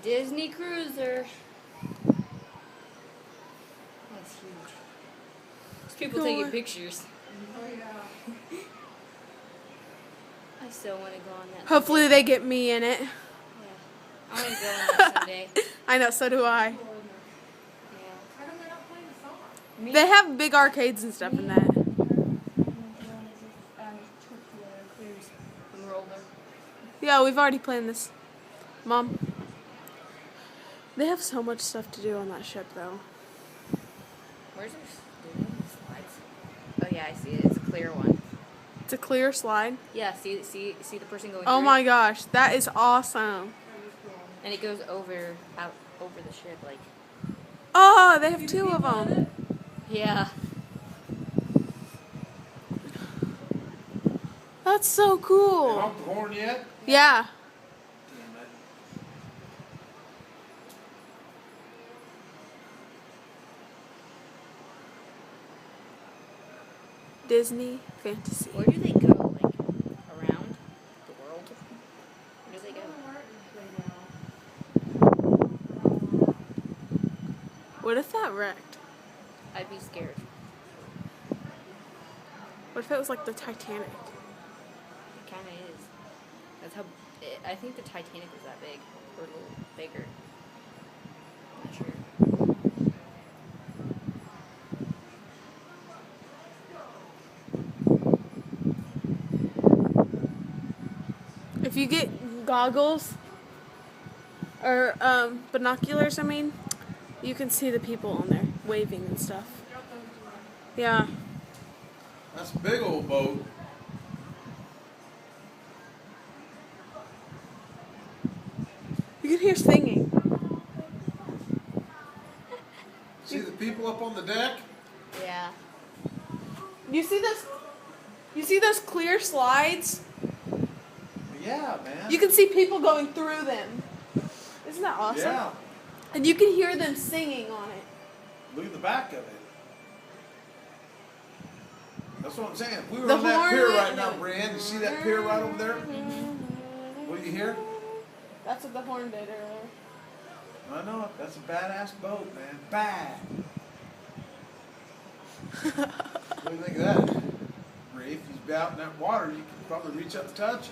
Disney Cruiser. That's huge. There's people taking pictures. Oh, yeah. I still want to go on that. Hopefully they get me in it. Yeah. I want to go on that someday. I know, so do I. Yeah. How come they're not playing the song? They have big arcades and stuff in that. Yeah, we've already planned this. Mom. They have so much stuff to do on that ship, though. Where's our slides? Oh yeah, I see it. It's a clear one. It's a clear slide. Yeah, see the person going. Oh through my it? gosh, that is awesome. And it goes out over the ship, like. Oh, they have two of them. Yeah. That's so cool. They honked the horn yet? Yeah. Damn it. Disney Fantasy. Where do they go? Like around the world? Where do they go? What if that wrecked? I'd be scared. What if it was like the Titanic? It kind of is. That's how. I think the Titanic was that big, or a little bigger. Not sure. If you get goggles or binoculars, I mean, you can see the people on there waving and stuff. Yeah. That's a big old boat. You can hear singing. See the people up on the deck? Yeah. You see those? You see those clear slides? Yeah, man. You can see people going through them. Isn't that awesome? Yeah. And you can hear them singing on it. Look at the back of it. That's what I'm saying. If we were The on that horn pier went- right now, Brianne. You see that pier right over there? What do you hear? That's what the horn did earlier. I know it. That's a badass boat, man. Bad. What do you think of that? Ray, if he's out in that water, you can probably reach up and touch it.